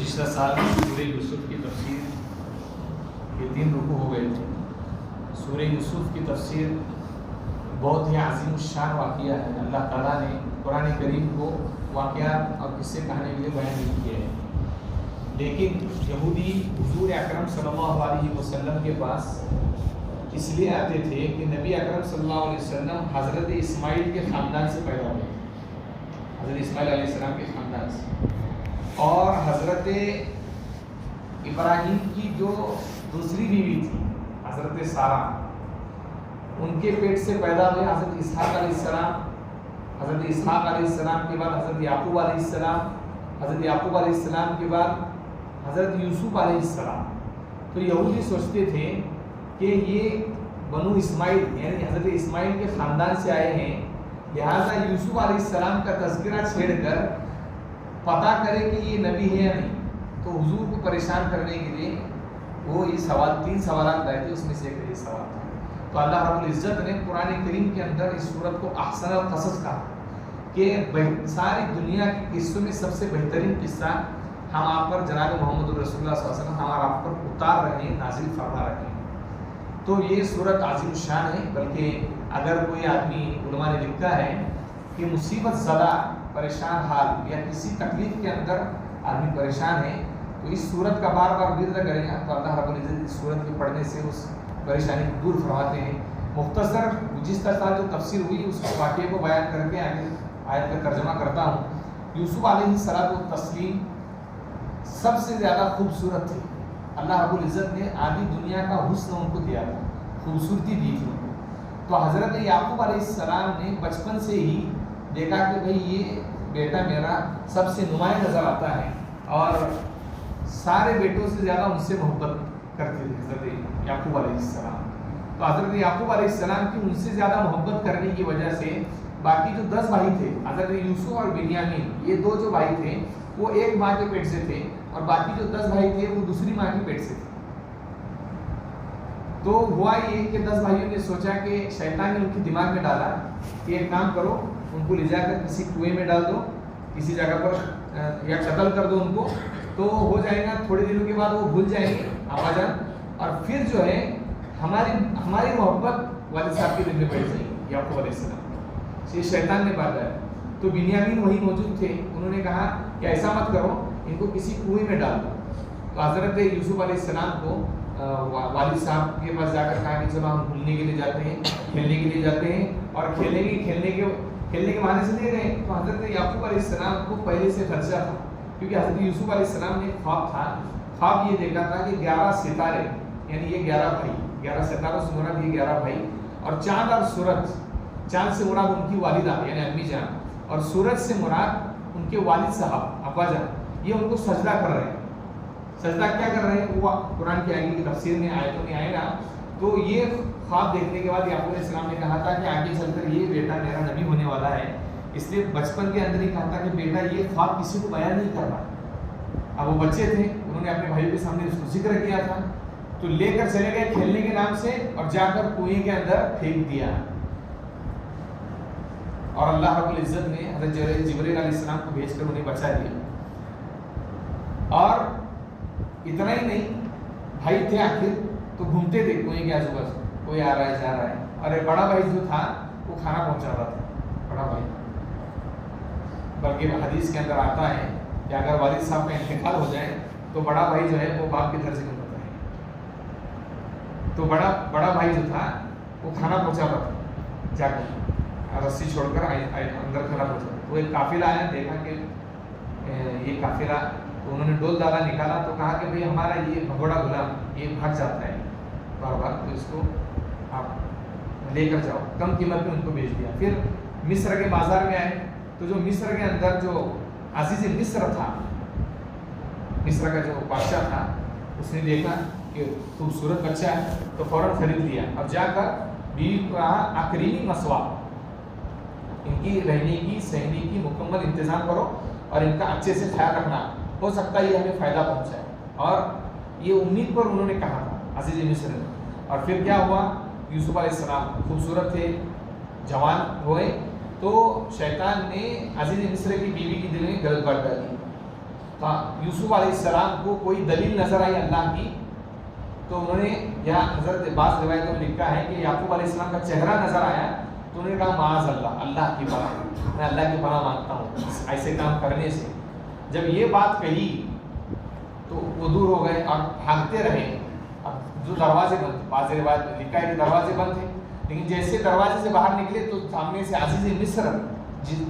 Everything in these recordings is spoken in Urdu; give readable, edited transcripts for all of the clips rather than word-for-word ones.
گزشتہ سال سورہ یوسف کی تفسیر کے 3 رکوع ہو گئے تھے۔ سورہ یوسف کی تفسیر بہت ہی عظیم الشان واقعہ ہے۔ اللہ تعالیٰ نے قرآن کریم کو واقعات اور قصے کہانی کے لیے بیان نہیں کیے ہیں، لیکن یہودی حضور اکرم صلی اللہ علیہ وسلم کے پاس اس لیے آتے تھے کہ نبی اکرم صلی اللہ علیہ وسلم حضرت اسماعیل کے خاندان سے پیدا ہوئے، حضرت اسماعیل علیہ السلام کے خاندان سے، اور حضرت ابراہیم کی جو دوسری بیوی تھی حضرت سارہ، ان کے پیٹ سے پیدا ہوئے حضرت اسحاق علیہ السلام۔ حضرت اسحاق علیہ السلام کے بعد حضرت یعقوب علیہ السلام، حضرت یعقوب علیہ السلام کے بعد حضرت یوسف علیہ السلام۔ تو یہودی سوچتے تھے کہ یہ بنو اسماعیل یعنی حضرت اسماعیل کے خاندان سے آئے ہیں، لہٰذا یوسف علیہ السلام کا تذکرہ چھیڑ کر پتہ کرے کہ یہ نبی ہے یا نہیں۔ تو حضور کو پریشان کرنے کے لیے وہ یہ سوال 3 سوالات لائے تھے، اس میں سے ایک یہ سوال تھا۔ تو اللہ رب العزت نے قرآن کریم کے اندر اس صورت کو احسن القصص کہا کہ ساری دنیا کے قصوں میں سب سے بہترین قصہ ہم آپ پر جناب محمد رسول اللہ صلی اللہ علیہ وسلم ہمارا آپ پر اتار رہے ہیں، نازل فرما رہے ہیں۔ تو یہ صورت عظیم الشان ہے، بلکہ اگر کوئی آدمی علماء نے لکھا ہے کہ مصیبت زدہ پریشان حال یا کسی تکلیف کے اندر آدمی پریشان ہے تو اس صورت کا بار بار ورد کرے گا تو اللہ رب العزت اس صورت کے پڑھنے سے اس پریشانی کو دور فرماتے ہیں۔ مختصر گزشتہ سال جو تفسیر ہوئی اس واقعے کو بیان کر کے آگے آیت کا ترجمہ کرتا ہوں۔ یوسف علیہ الصلوۃ والتسلیم سب سے زیادہ خوبصورت تھے۔ اللہ رب العزت نے آدھی دنیا کا حسن ان کو دیا تھا، خوبصورتی دی تھی۔ تو حضرت یعقوب علیہ السلام نے بچپن سے ہی دیکھا کہ بھئی یہ بیٹا میرا سب سے نمایاں نظر آتا ہے، اور سارے بیٹوں سے زیادہ ان سے محبت کرتے تھے حضرت یعقوب علیہ السلام۔ تو حضرت یعقوب علیہ السلام کی ان سے زیادہ محبت کرنے کی وجہ سے باقی جو 10 بھائی تھے حضرت یوسف اور بنیامین، یہ 2 جو بھائی تھے وہ ایک ماں کے پیٹ سے تھے، اور باقی جو 10 بھائی تھے وہ دوسری ماں کے پیٹ سے تھے۔ تو ہوا یہ کہ 10 بھائیوں نے سوچا کہ شیطان نے ان کے دماغ میں ڈالا کہ ایک کام کرو، ان کو لے جا کر کسی کنویں میں ڈال دو، کسی جگہ پر یا قتل کر دو ان کو، تو ہو جائے گا تھوڑے دنوں کے بعد وہ بھول جائیں گے آبا جان، اور پھر جو ہے ہماری محبت والد صاحب کے دل میں بیٹھ جائے گی۔ یعقوب علیہ السلام یہ شیطان نے بات ہے۔ تو بنیامین وہی موجود تھے، انہوں نے کہا کہ ایسا مت کرو، ان کو کسی کنویں میں ڈال دو۔ تو حضرت یوسف علیہ السلام کو والد صاحب کے پاس جا کر کہا کہ چلو ہم گھومنے کے لیے جاتے ہیں، کھیلنے کے لیے جاتے ہیں، اور کھیلنے کے بہانے سے لے گئے۔ تو حضرت یعقوب علیہ السلام کو پہلے سے خدشہ تھا، کیونکہ حضرت یوسف علیہ السلام نے خواب تھا، خواب یہ دیکھا تھا کہ 11 ستارے یعنی یہ 11 بھائی، 11 ستاروں سے مراد یہ 11 بھائی، اور چاند اور سورج، چاند سے مراد ان کی والدہ یعنی امی جان، اور سورج سے مراد ان کے والد صاحب ابا جان، یہ ان کو سجدہ کر رہے ہیں۔ سجدہ کیا کر رہے ہیں وہ قرآن کی آگے کی تفسیر میں آیتوں میں آئے گا۔ تو یہ خواب دیکھنے کے بعد یعقوب علیہ السلام نے کہا تھا کہ آگے چل کر یہ بیٹا میرا نبی ہونے والا ہے، اس لیے بچپن کے اندر ہی کہا تھا کہ بیٹا یہ خواب کسی کو بیان نہیں کرنا۔ اب وہ بچے تھے، انہوں نے اپنے بھائیوں کے سامنے اس کو ذکر کیا تھا، تو لے کر چلے گئے کھیلنے کے نام سے، اور جا کر کنویں کے اندر پھینک دیا، اور اللہ رب العزت نے حضرت جبرائیل علیہ السلام کو بھیج کر انہیں بچا دیا۔ اور اتنا ہی نہیں، بھائی تھے آخر تو گھومتے تھے کنویں کے آجو بازو، کوئی آ رہا ہے جا رہا ہے، اور ایک بڑا بھائی جو تھا وہ کھانا پہنچا رہا تھا، بڑا بھائی۔ بلکہ حدیث کے اندر آتا ہے کہ اگر والد صاحب کا انتقال ہو جائے تو بڑا بھائی جو ہے وہ باپ کے درجے میں ہوتا ہے۔ تو بڑا بھائی جو تھا وہ کھانا پہنچا رہا تھا، جا کر رسی چھوڑ کر اندر کھانا پہنچا۔ تو ایک قافلہ آیا، دیکھا کہ یہ قافلہ، تو انہوں نے ڈول ڈالا، نکالا، تو کہا کہ بھئی ہمارا یہ بھگوڑا غلام یہ بھاگ جاتا ہے بار بار، تو اس کو آپ لے کر جاؤ، کم قیمت میں ان کو بیچ دیا۔ پھر مصر کے بازار میں آئے تو جو مصر کے اندر جو عزیز مصر تھا، مصر کا جو بادشاہ تھا، اس نے دیکھا کہ خوبصورت بچہ ہے تو فوراً خرید لیا، اور جا کر بیوی کو کہا اکریمی مسوا، ان کی رہنے کی سہنے کی مکمل انتظام کرو، اور ان کا اچھے سے خیال رکھنا، ہو سکتا ہے یہ ہمیں فائدہ پہنچائے۔ اور یہ امید پر انہوں نے کہا تھا عزیز مصر نے۔ اور پھر کیا ہوا، یوسف علیہ السلام خوبصورت تھے، جوان ہوئے، تو شیطان نے عزیز مصر کی بیوی کی دل میں غلط بات ڈالی، یوسف علیہ السلام کو کوئی دلیل نظر آئی اللہ کی، تو انہوں نے، یا حضرت بعض روایتوں میں لکھا ہے کہ یعقوب علیہ السلام کا چہرہ نظر آیا تو انہوں نے کہا معاذ اللہ، اللہ کی پناہ، میں اللہ کی پناہ مانگتا ہوں ایسے کام کرنے سے۔ جب یہ بات کہی تو وہ دور ہو گئے اور بھاگتے رہے۔ اب جو دروازے بند تھے، بعض روایت میں لکھا ہے کہ دروازے بند تھے، لیکن جیسے دروازے سے باہر نکلے تو سامنے سے عزیز مصر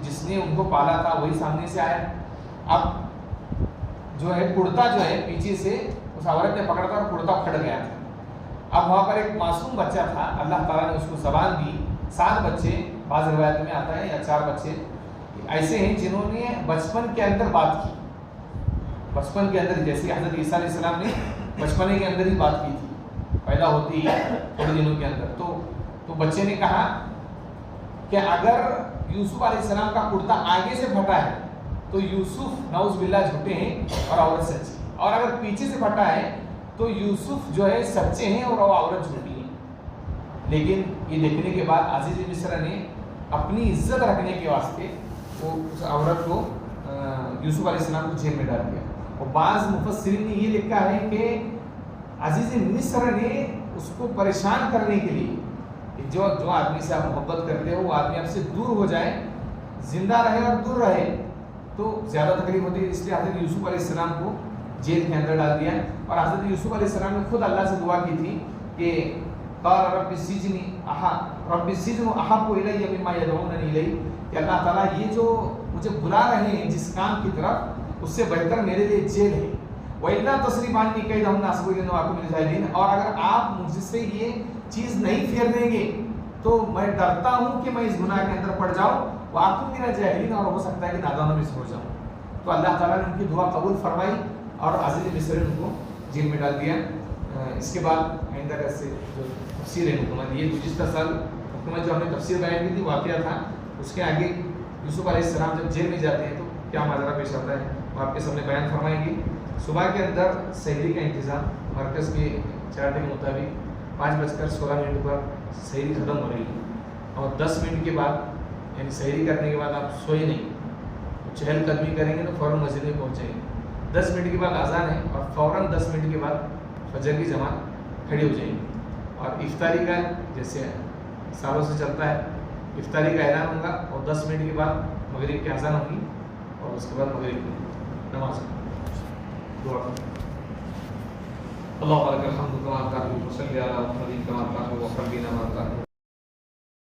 جس نے ان کو پالا تھا وہی سامنے سے آیا۔ اب جو ہے کرتا جو ہے پیچھے سے اس عورت نے پکڑا تھا اور کرتا پھٹ گیا تھا۔ اب وہاں پر ایک معصوم بچہ تھا، اللہ تعالیٰ نے اس کو زبان دی۔ 7 بچے بعض روایت میں آتا ہے یا 4 بچے ایسے ہیں جنہوں نے بچپن کے اندر بات کی، بچپن کے اندر، جیسے حضرت عیسیٰ علیہ السلام نے بچپنے کے اندر ہی بات کی تھی، پیدا ہوتی ہی تھوڑے دنوں کے اندر۔ تو بچے نے کہا کہ اگر یوسف علیہ السلام کا کرتا آگے سے پھٹا ہے تو یوسف نعوذ باللہ جھوٹے ہیں اور عورت سچی، اور اگر پیچھے سے پھٹا ہے تو یوسف جو ہے سچے ہیں اور وہ عورت جھوٹی ہے۔ لیکن یہ دیکھنے کے بعد عزیز مصر نے اپنی عزت رکھنے کے واسطے وہ اس عورت کو یوسف علیہ السلام کو جیل میں ڈال دیا۔ اور بعض مفسرین نے یہ لکھا ہے کہ عزیز مصر نے اس کو پریشان کرنے کے لیے کہ جو آدمی سے آپ محبت کرتے ہو وہ آدمی آپ سے دور ہو جائے، زندہ رہے اور دور رہے تو زیادہ تکلیف ہوتی ہے، اس لیے حضرت یوسف علیہ السلام کو جیل کے اندر ڈال دیا۔ اور حضرت یوسف علیہ السلام نے خود اللہ سے دعا کی تھی کہ قال رب السجن احب الی مما یدعوننی الیہ، کہ اللہ تعالیٰ یہ جو مجھے بلا رہے ہیں جس کام کی طرف، اس سے بہتر میرے لیے جیل ہے۔ وَإِلَّا تَصْرِفْ عَنِّي كَيْدَهُنَّ أَصْبُ إِلَيْهِنَّ وَأَكُن مِنَ الْجَاهِلِينَ، اور اگر آپ مجھ سے یہ چیز نہیں پھیر دیں گے تو میں ڈرتا ہوں کہ میں اس گناہ کے اندر پڑ جاؤں، وَأَكُن مِنَ الْجَاهِلِينَ، اور ہو سکتا ہے کہ نادانوں میں سے ہو جاؤں۔ تو اللہ تعالیٰ نے ان کی دعا قبول فرمائی اور عزیز مصر نے ان کو جیل میں ڈال دیا۔ اس کے بعد آئندہ سے جو تفسیر حکومت، یہ گزشتہ سال حکومت جو ہم نے تفسیر بیان کی تھی واقعہ تھا، اس کے آگے یوسف علیہ السلام جب جیل میں جاتے ہیں تو کیا ماجرا پیش آتا ہے وہ آپ کے سامنے بیان فرمائیں گے۔ صبح کے اندر سحری کا انتظام، مرکز کے چارٹ کے مطابق 5:16 پر سحری ختم ہو رہی ہے، اور 10 منٹ کے بعد یعنی سحری کرنے کے بعد آپ سوئے نہیں، چہل قدمی کریں گے تو فوراً مسجد میں پہنچیں گے۔ 10 منٹ کے بعد اذان ہے اور فوراً 10 منٹ کے بعد فجر کی جماعت کھڑی ہو جائے گی، اور افطاری کا جیسے سالوں سے چلتا ہے افطاری کا اعلان ہوگا، اور 10 منٹ کے بعد مغرب کی اذان ہوگی، اور اس کے بعد مغرب کی نماز ہوگی۔ دعا اللہ الحمد کما کان وصلی علی محمد کما کان وصلی علی محمد۔